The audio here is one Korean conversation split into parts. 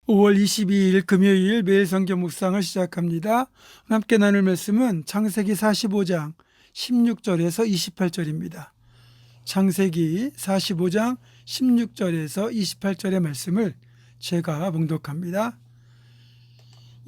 5월 22일 금요일 매일 성경 묵상을 시작합니다. 함께 나눌 말씀은 창세기 45장 16절에서 28절입니다. 창세기 45장 16절에서 28절의 말씀을 제가 봉독합니다.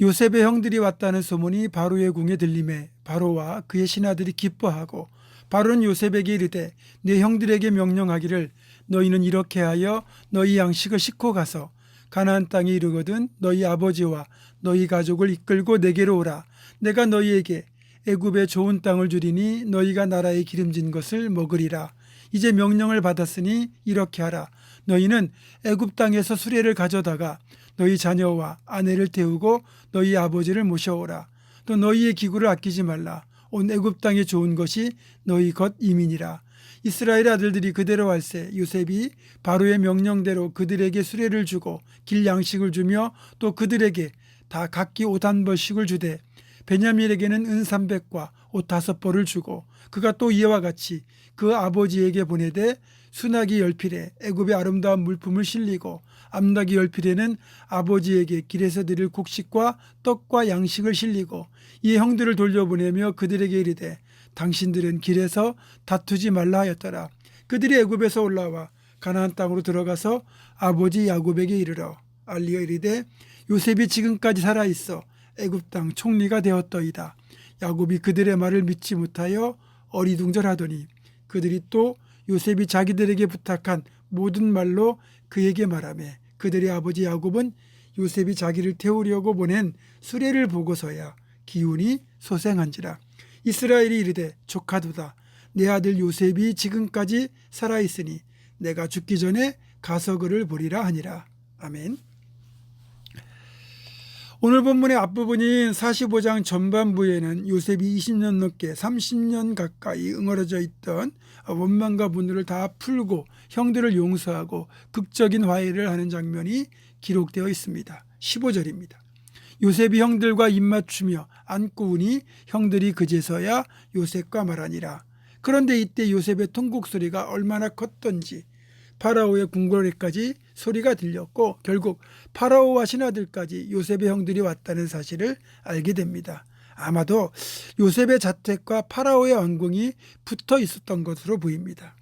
요셉의 형들이 왔다는 소문이 바로의 궁에 들림에 바로와 그의 신하들이 기뻐하고 바로는 요셉에게 이르되 내 형들에게 명령하기를 너희는 이렇게 하여 너희 양식을 싣고 가서 가나안 땅에 이르거든 너희 아버지와 너희 가족을 이끌고 내게로 오라. 내가 너희에게 애굽의 좋은 땅을 주리니 너희가 나라의 기름진 것을 먹으리라. 이제 명령을 받았으니 이렇게 하라. 너희는 애굽 땅에서 수레를 가져다가 너희 자녀와 아내를 태우고 너희 아버지를 모셔오라. 또 너희의 기구를 아끼지 말라. 온 애굽 땅에 좋은 것이 너희 것 이민이라. 이스라엘 아들들이 그대로 할세 요셉이 바로의 명령대로 그들에게 수레를 주고 길 양식을 주며 또 그들에게 다 각기 옷 한 벌씩을 주되 베냐민에게는 은 300과 옷 5벌을 주고 그가 또 이와 같이 그 아버지에게 보내되 수나기 10필에 애굽의 아름다운 물품을 실리고 암나기 10필에는 아버지에게 길에서 드릴 곡식과 떡과 양식을 실리고 이 형들을 돌려보내며 그들에게 이르되 당신들은 길에서 다투지 말라 하였더라. 그들이 애굽에서 올라와 가나안 땅으로 들어가서 아버지 야곱에게 이르러 알리어 이르되 요셉이 지금까지 살아있어 애굽 땅 총리가 되었더이다. 야곱이 그들의 말을 믿지 못하여 어리둥절하더니 그들이 또 요셉이 자기들에게 부탁한 모든 말로 그에게 말하매 그들의 아버지 야곱은 요셉이 자기를 태우려고 보낸 수레를 보고서야 기운이 소생한지라. 이스라엘이 이르되 조카도다. 내 아들 요셉이 지금까지 살아있으니 내가 죽기 전에 가서 그를 보리라 하니라. 아멘. 오늘 본문의 앞부분인 45장 전반부에는 요셉이 20년 넘게 30년 가까이 응어려져 있던 원망과 분노를 다 풀고 형들을 용서하고 극적인 화해를 하는 장면이 기록되어 있습니다. 15절입니다. 요셉이 형들과 입맞추며 안고 우니 형들이 그제서야 요셉과 말하니라. 그런데 이때 요셉의 통곡 소리가 얼마나 컸던지 파라오의 궁궐에까지 소리가 들렸고 결국 파라오와 신하들까지 요셉의 형들이 왔다는 사실을 알게 됩니다. 아마도 요셉의 자택과 파라오의 왕궁이 붙어 있었던 것으로 보입니다.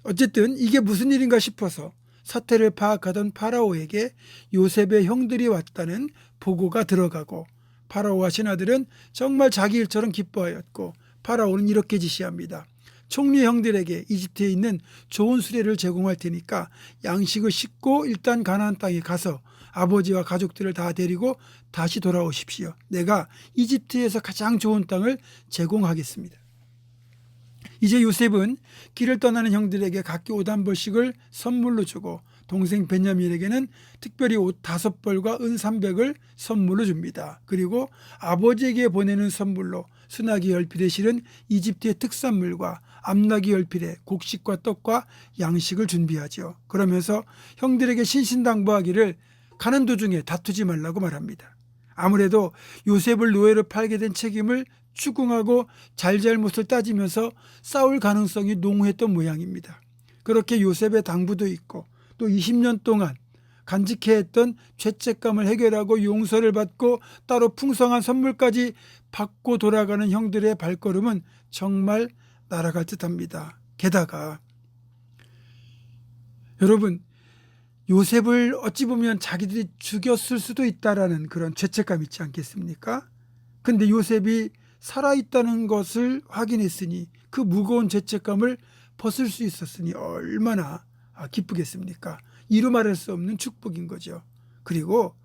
어쨌든 이게 무슨 일인가 싶어서 사태를 파악하던 파라오에게 요셉의 형들이 왔다는 보고가 들어가고 파라오와 신하들은 정말 자기 일처럼 기뻐하였고 파라오는 이렇게 지시합니다. 총리 형들에게 이집트에 있는 좋은 수레를 제공할 테니까 양식을 싣고 일단 가나안 땅에 가서 아버지와 가족들을 다 데리고 다시 돌아오십시오. 내가 이집트에서 가장 좋은 땅을 제공하겠습니다. 이제 요셉은 길을 떠나는 형들에게 각기 옷 한 벌씩을 선물로 주고 동생 베냐민에게는 특별히 옷 5벌과 은 300을 선물로 줍니다. 그리고 아버지에게 보내는 선물로 수나기 10필에 실은 이집트의 특산물과 암나기 10필에 곡식과 떡과 양식을 준비하죠. 그러면서 형들에게 신신당부하기를 가는 도중에 다투지 말라고 말합니다. 아무래도 요셉을 노예로 팔게 된 책임을 추궁하고 잘잘못을 따지면서 싸울 가능성이 농후했던 모양입니다. 그렇게 요셉의 당부도 있고 또 20년 동안 간직해했던 죄책감을 해결하고 용서를 받고 따로 풍성한 선물까지 받고 돌아가는 형들의 발걸음은 정말 날아갈 듯합니다. 게다가 여러분, 요셉을 어찌 보면 자기들이 죽였을 수도 있다라는 그런 죄책감 있지 않겠습니까? 근데 요셉이 살아있다는 것을 확인했으니 그 무거운 죄책감을 벗을 수 있었으니 얼마나 기쁘겠습니까? 이루 말할 수 없는 축복인 거죠. 그리고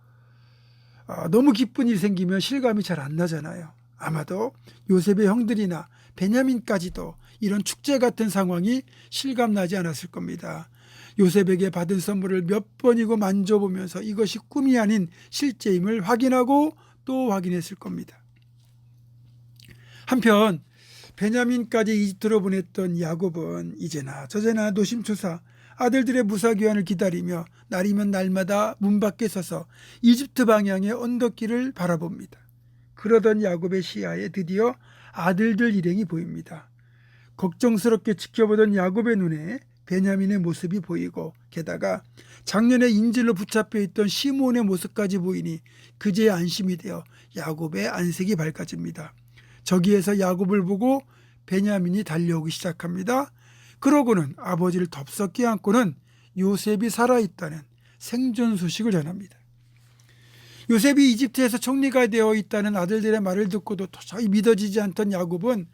너무 기쁜 일이 생기면 실감이 잘 안 나잖아요. 아마도 요셉의 형들이나 베냐민까지도 이런 축제 같은 상황이 실감나지 않았을 겁니다. 요셉에게 받은 선물을 몇 번이고 만져보면서 이것이 꿈이 아닌 실제임을 확인하고 또 확인했을 겁니다. 한편 베냐민까지 이집트로 보냈던 야곱은 이제나 저제나 노심초사 아들들의 무사귀환을 기다리며 날이면 날마다 문 밖에 서서 이집트 방향의 언덕길을 바라봅니다. 그러던 야곱의 시야에 드디어 아들들 일행이 보입니다. 걱정스럽게 지켜보던 야곱의 눈에 베냐민의 모습이 보이고 게다가 작년에 인질로 붙잡혀 있던 시몬의 모습까지 보이니 그제야 안심이 되어 야곱의 안색이 밝아집니다. 저기에서 야곱을 보고 베냐민이 달려오기 시작합니다. 그러고는 아버지를 덥석 껴안고는 요셉이 살아있다는 생존 소식을 전합니다. 요셉이 이집트에서 총리가 되어 있다는 아들들의 말을 듣고도 도저히 믿어지지 않던 야곱은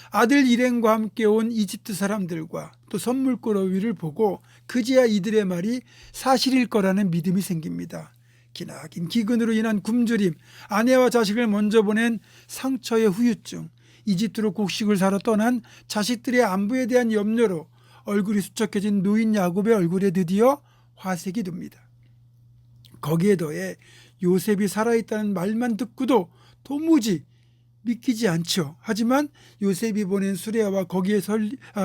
아들 일행과 함께 온 이집트 사람들과 또 선물꾸러미를 보고 그제야 이들의 말이 사실일 거라는 믿음이 생깁니다. 기나긴 기근으로 인한 굶주림, 아내와 자식을 먼저 보낸 상처의 후유증, 이집트로 곡식을 사러 떠난 자식들의 안부에 대한 염려로 얼굴이 수척해진 노인 야곱의 얼굴에 드디어 화색이 돕니다. 거기에 더해 요셉이 살아있다는 말만 듣고도 도무지 믿기지 않죠. 하지만 요셉이 보낸 수레와 거기에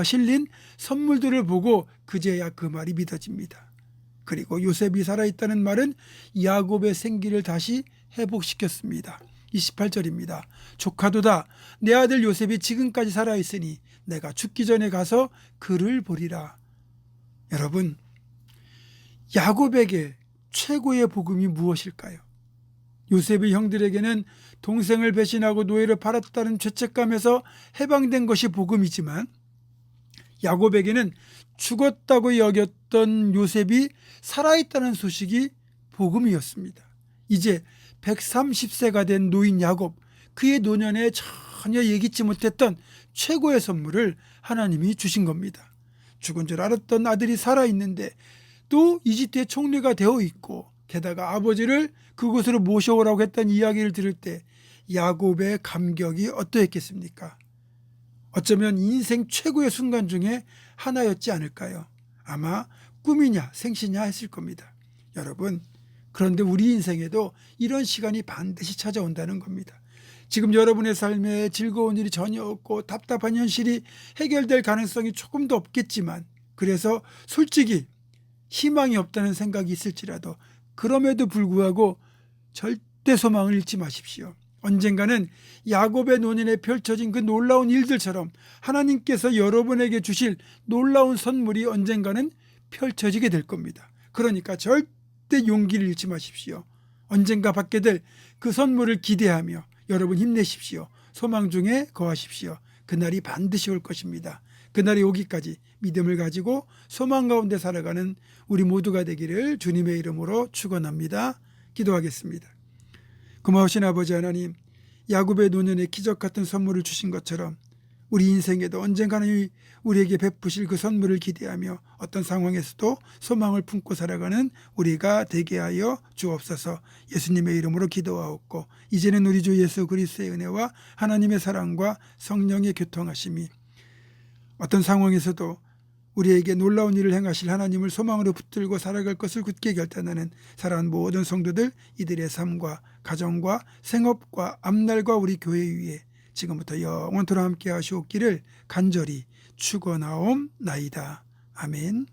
실린 선물들을 보고 그제야 그 말이 믿어집니다. 그리고 요셉이 살아있다는 말은 야곱의 생기를 다시 회복시켰습니다. 28절입니다. 조카도다, 내 아들 요셉이 지금까지 살아있으니 내가 죽기 전에 가서 그를 보리라. 여러분, 야곱에게 최고의 복음이 무엇일까요? 요셉의 형들에게는 동생을 배신하고 노예를 팔았다는 죄책감에서 해방된 것이 복음이지만 야곱에게는 죽었다고 여겼던 요셉이 살아있다는 소식이 복음이었습니다. 이제 130세가 된 노인 야곱, 그의 노년에 전혀 예기치 못했던 최고의 선물을 하나님이 주신 겁니다. 죽은 줄 알았던 아들이 살아있는데 또 이집트의 총리가 되어 있고 게다가 아버지를 그곳으로 모셔오라고 했던 이야기를 들을 때 야곱의 감격이 어떠했겠습니까? 어쩌면 인생 최고의 순간 중에 하나였지 않을까요? 아마 꿈이냐 생시냐 했을 겁니다. 여러분, 그런데 우리 인생에도 이런 시간이 반드시 찾아온다는 겁니다. 지금 여러분의 삶에 즐거운 일이 전혀 없고 답답한 현실이 해결될 가능성이 조금도 없겠지만, 그래서 솔직히 희망이 없다는 생각이 있을지라도 그럼에도 불구하고 절대 소망을 잃지 마십시오. 언젠가는 야곱의 노년에 펼쳐진 그 놀라운 일들처럼 하나님께서 여러분에게 주실 놀라운 선물이 언젠가는 펼쳐지게 될 겁니다. 그러니까 절대 용기를 잃지 마십시오. 언젠가 받게 될 그 선물을 기대하며 여러분 힘내십시오. 소망 중에 거하십시오. 그날이 반드시 올 것입니다. 그날이 오기까지 믿음을 가지고 소망 가운데 살아가는 우리 모두가 되기를 주님의 이름으로 축원합니다. 기도하겠습니다. 고마우신 아버지 하나님, 야곱의 노년에 기적 같은 선물을 주신 것처럼 우리 인생에도 언젠가는 우리에게 베푸실 그 선물을 기대하며 어떤 상황에서도 소망을 품고 살아가는 우리가 되게 하여 주옵소서. 예수님의 이름으로 기도하옵고 이제는 우리 주 예수 그리스도의 은혜와 하나님의 사랑과 성령의 교통하심이 어떤 상황에서도 우리에게 놀라운 일을 행하실 하나님을 소망으로 붙들고 살아갈 것을 굳게 결단하는 사랑하는 모든 성도들, 이들의 삶과 가정과 생업과 앞날과 우리 교회 위에 지금부터 영원토록 함께 하시옵기를 간절히 축원하옵나이다. 아멘.